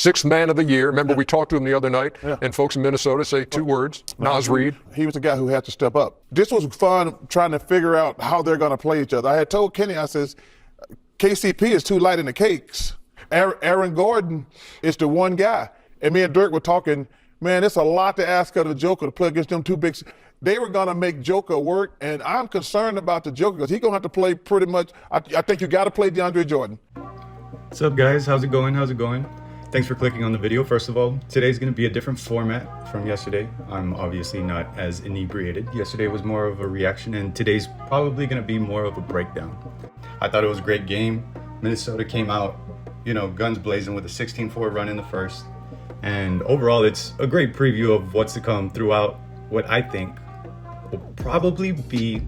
Sixth man of the year. Remember, we talked to him the other night, and folks in Minnesota say two words, Naz Reid. He was the guy who had to step up. This was fun trying to figure out how they're going to play each other. I had told Kenny, I says, KCP is too light in the cakes. Aaron Gordon is the one guy. And me and Dirk were talking, man, it's a lot to ask of the Joker to play against them two big. They were going to make Joker work, and I'm concerned about the Joker because he's going to have to play pretty much. I think you got to play DeAndre Jordan. What's up, guys? How's it going? How's it going? Thanks for clicking on the video. First of all, today's going to be a different format from yesterday. I'm obviously not as inebriated. Yesterday was more of a reaction, and today's probably going to be more of a breakdown. I thought it was a great game. Minnesota came out, guns blazing with a 16-4 run in the first. And overall, it's a great preview of what's to come throughout what I think will probably be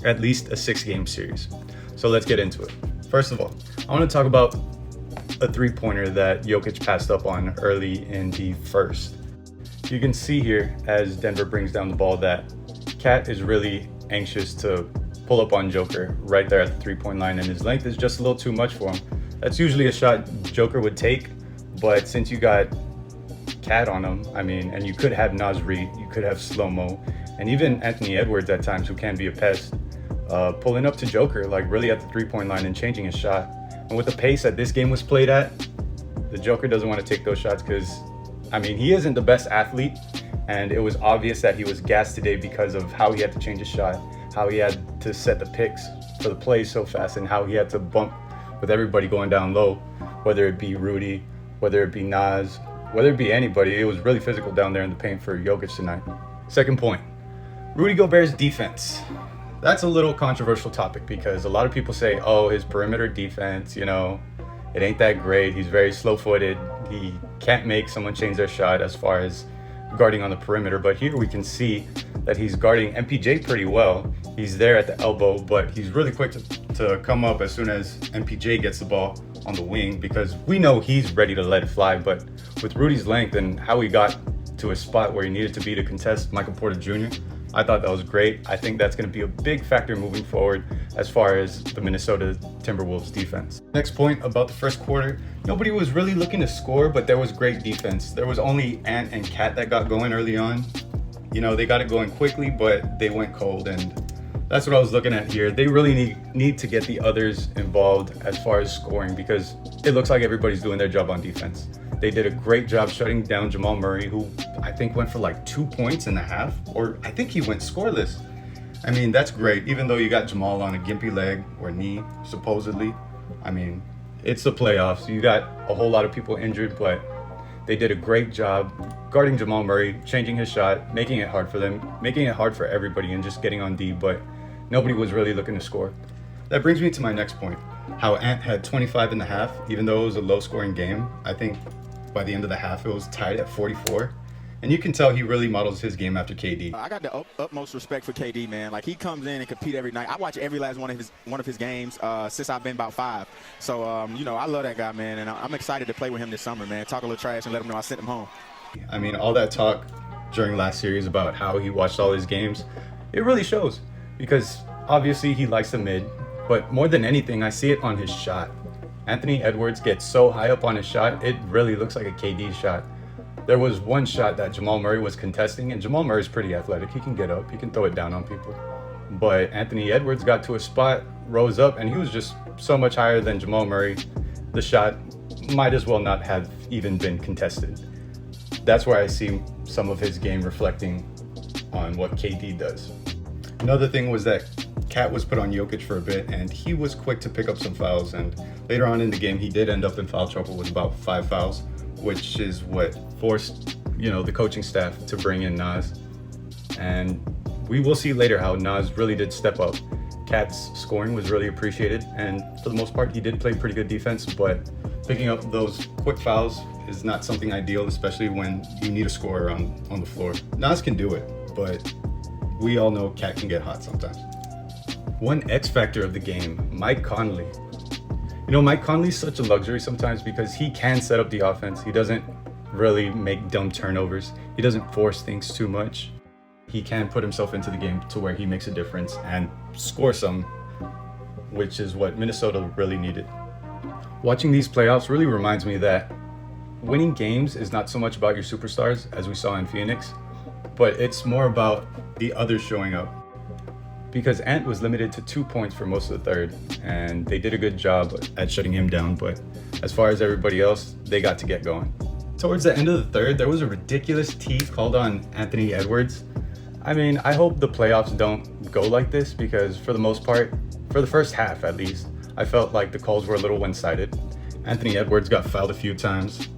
at least a 6-game series. So let's get into it. First of all, I want to talk about a three-pointer that Jokic passed up on early in the first. You can see here as Denver brings down the ball that Cat is really anxious to pull up on Joker right there at the three-point line, and his length is just a little too much for him. That's usually a shot Joker would take, but since you got Cat on him, and you could have Naz Reid, you could have Slow-Mo, and even Anthony Edwards at times, who can be a pest, pulling up to Joker like really at the three-point line and changing his shot. And with the pace that this game was played at, the Joker doesn't want to take those shots because, he isn't the best athlete, and it was obvious that he was gassed today because of how he had to change his shot, how he had to set the picks for the plays so fast, and how he had to bump with everybody going down low, whether it be Rudy, whether it be Naz, whether it be anybody. It was really physical down there in the paint for Jokic tonight. Second point, Rudy Gobert's defense. That's a little controversial topic because a lot of people say, oh, his perimeter defense, it ain't that great. He's very slow-footed. He can't make someone change their shot as far as guarding on the perimeter. But here we can see that he's guarding MPJ pretty well. He's there at the elbow, but he's really quick to come up as soon as MPJ gets the ball on the wing because we know he's ready to let it fly. But with Rudy's length and how he got to a spot where he needed to be to contest Michael Porter Jr., I thought that was great. I think that's going to be a big factor moving forward as far as the Minnesota Timberwolves defense. Next point about the first quarter, nobody was really looking to score, but there was great defense. There was only Ant and Cat that got going early on. They got it going quickly, but they went cold, and that's what I was looking at here. They really need to get the others involved as far as scoring because it looks like everybody's doing their job on defense. They did a great job shutting down Jamal Murray, who I think went for like 2 points in the half, or I think he went scoreless. That's great, even though you got Jamal on a gimpy leg or knee, supposedly. It's the playoffs. You got a whole lot of people injured, but they did a great job guarding Jamal Murray, changing his shot, making it hard for them, making it hard for everybody, and just getting on D, but nobody was really looking to score. That brings me to my next point, how Ant had 25 in the half, even though it was a low-scoring game. I think by the end of the half, it was tied at 44. And you can tell he really models his game after KD. I got the utmost respect for KD, man. Like, he comes in and compete every night. I watch every last one of his games since I've been about 5. So, I love that guy, man, and I'm excited to play with him this summer, man. Talk a little trash and let him know I sent him home. All that talk during last series about how he watched all his games, it really shows because obviously he likes the mid, but more than anything, I see it on his shot. Anthony Edwards gets so high up on his shot, it really looks like a KD shot. There was one shot that Jamal Murray was contesting, and Jamal Murray's pretty athletic. He can get up, he can throw it down on people. But Anthony Edwards got to a spot, rose up, and he was just so much higher than Jamal Murray. The shot might as well not have even been contested. That's where I see some of his game reflecting on what KD does. Another thing was that Cat was put on Jokic for a bit, and he was quick to pick up some fouls, and later on in the game he did end up in foul trouble with about 5 fouls, which is what forced the coaching staff to bring in Naz. And we will see later how Naz really did step up. Cat's scoring was really appreciated, and for the most part he did play pretty good defense, but picking up those quick fouls is not something ideal, especially when you need a scorer on the floor. Naz can do it, but we all know Cat can get hot sometimes. One X factor of the game, Mike Conley. Mike Conley's such a luxury sometimes because he can set up the offense. He doesn't really make dumb turnovers. He doesn't force things too much. He can put himself into the game to where he makes a difference and score some, which is what Minnesota really needed. Watching these playoffs really reminds me that winning games is not so much about your superstars as we saw in Phoenix, but it's more about the others showing up. Because Ant was limited to 2 points for most of the third, and they did a good job at shutting him down, but as far as everybody else, they got to get going. Towards the end of the third, there was a ridiculous T called on Anthony Edwards. I mean, I hope the playoffs don't go like this, because for the most part, for the first half at least, I felt like the calls were a little one-sided. Anthony Edwards got fouled a few times.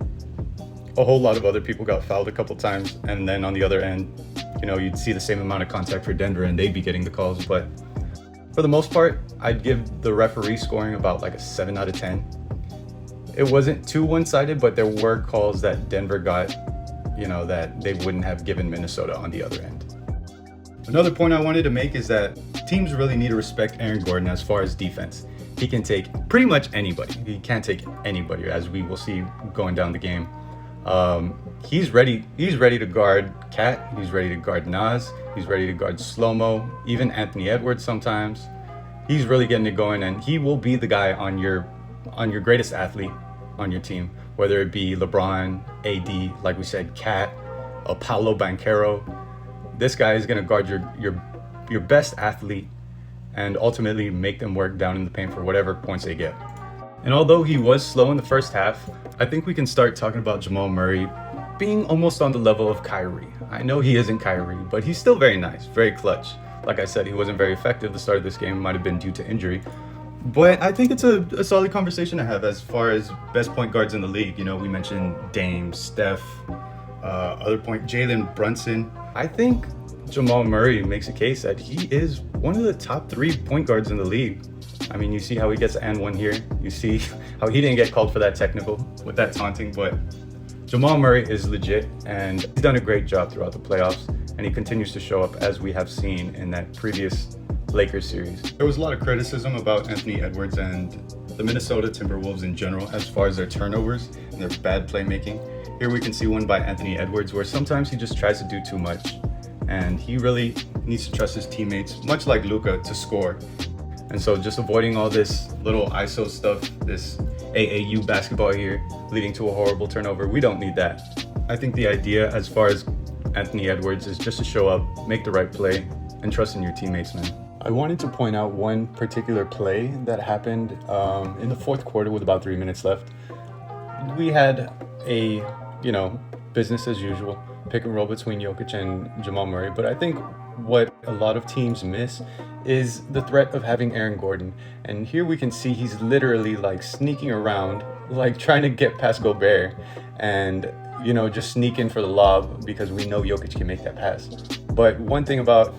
A whole lot of other people got fouled a couple times, and then on the other end, you know, you'd see the same amount of contact for Denver and they'd be getting the calls. But for the most part, I'd give the referee scoring about like a 7 out of 10. It wasn't too one-sided, but there were calls that Denver got, you know, that they wouldn't have given Minnesota on the other end. Another point I wanted to make is that teams really need to respect Aaron Gordon as far as defense. He can take pretty much anybody. He can't take anybody, as we will see going down the game. He's ready to guard Cat, he's ready to guard Nas, he's ready to guard Slow-Mo, even Anthony Edwards sometimes. He's really getting it going, and he will be the guy on your greatest athlete on your team, whether it be LeBron, AD, like we said, Cat, Paolo Banchero. This guy is going to guard your best athlete and ultimately make them work down in the paint for whatever points they get. And although he was slow in the first half, I think we can start talking about Jamal Murray being almost on the level of Kyrie. I know he isn't Kyrie, but he's still very nice, very clutch. Like I said, he wasn't very effective. The start of this game might have been due to injury. But I think it's a solid conversation to have as far as best point guards in the league. You know, we mentioned Dame, Steph, Jalen Brunson. I think Jamal Murray makes a case that he is one of the top 3 point guards in the league. I mean, you see how he gets and one here. You see how he didn't get called for that technical with that taunting, but Jamal Murray is legit, and he's done a great job throughout the playoffs, and he continues to show up as we have seen in that previous Lakers series. There was a lot of criticism about Anthony Edwards and the Minnesota Timberwolves in general as far as their turnovers and their bad playmaking. Here we can see one by Anthony Edwards where sometimes he just tries to do too much, and he really needs to trust his teammates, much like Luka, to score. And so just avoiding all this little ISO stuff, this AAU basketball here, leading to a horrible turnover, we don't need that. I think the idea as far as Anthony Edwards is just to show up, make the right play, and trust in your teammates, man. I wanted to point out one particular play that happened in the fourth quarter with about 3 minutes left. We had a, business as usual, pick and roll between Jokic and Jamal Murray, but I think what a lot of teams miss is the threat of having Aaron Gordon. And here we can see he's literally like sneaking around, like trying to get past Gobert and, just sneak in for the lob because we know Jokic can make that pass. But one thing about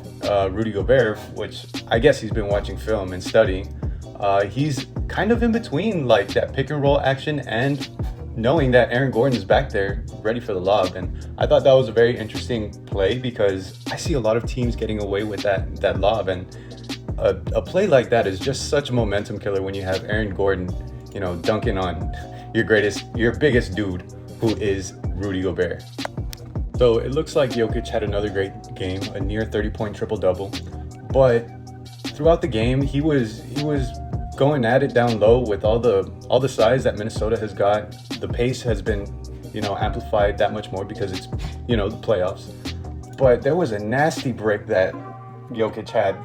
Rudy Gobert, which I guess he's been watching film and studying, he's kind of in between like that pick and roll action and knowing that Aaron Gordon is back there ready for the lob. And I thought that was a very interesting play because I see a lot of teams getting away with that lob, and a play like that is just such a momentum killer when you have Aaron Gordon, dunking on your biggest dude, who is Rudy Gobert. So it looks like Jokic had another great game, a near 30-point triple-double, but throughout the game he was going at it down low with all the size that Minnesota has got. The pace has been, amplified that much more because it's, the playoffs. But there was a nasty break that Jokic had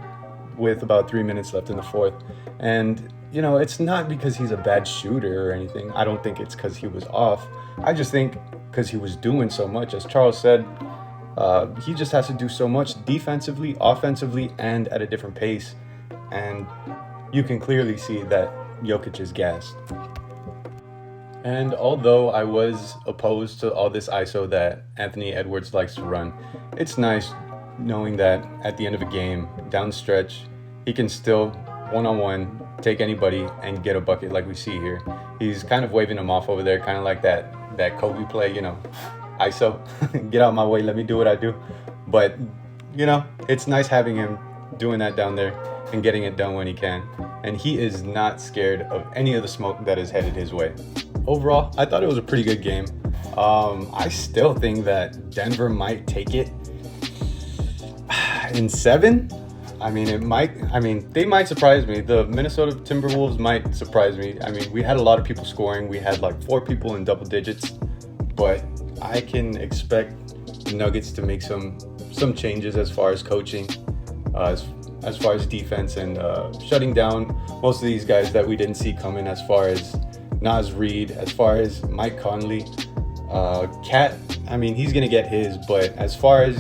with about 3 minutes left in the fourth. And, it's not because he's a bad shooter or anything. I don't think it's because he was off. I just think because he was doing so much. As Charles said, he just has to do so much defensively, offensively, and at a different pace. And you can clearly see that Jokic is gassed. And although I was opposed to all this ISO that Anthony Edwards likes to run, it's nice knowing that at the end of a game, down the stretch, he can still one-on-one take anybody and get a bucket like we see here. He's kind of waving him off over there, kind of like that Kobe play, ISO, get out of my way, let me do what I do. But, it's nice having him doing that down there and getting it done when he can. And he is not scared of any of the smoke that is headed his way. Overall, I thought it was a pretty good game. I still think that Denver might take it in 7. They might surprise me. The Minnesota Timberwolves might surprise me. We had a lot of people scoring. We had like 4 people in double digits. but I can expect the Nuggets to make some changes as far as coaching, as far as defense, and shutting down most of these guys that we didn't see coming, as far as Naz Reid, as far as Mike Conley. Cat, I mean, he's going to get his, but as far as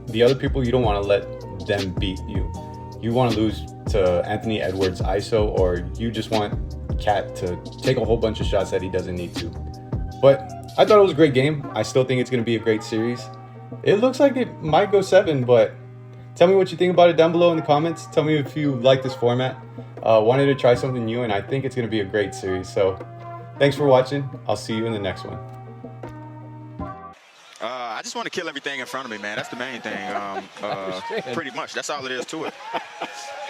the other people, you don't want to let them beat you. You want to lose to Anthony Edwards ISO, or you just want Cat to take a whole bunch of shots that he doesn't need to. But I thought it was a great game. I still think it's going to be a great series. It looks like it might go 7, but tell me what you think about it down below in the comments. Tell me if you like this format. Wanted to try something new, and I think it's going to be a great series. So thanks for watching. I'll see you in the next one. I just want to kill everything in front of me, man. That's the main thing. Pretty much. That's all it is to it.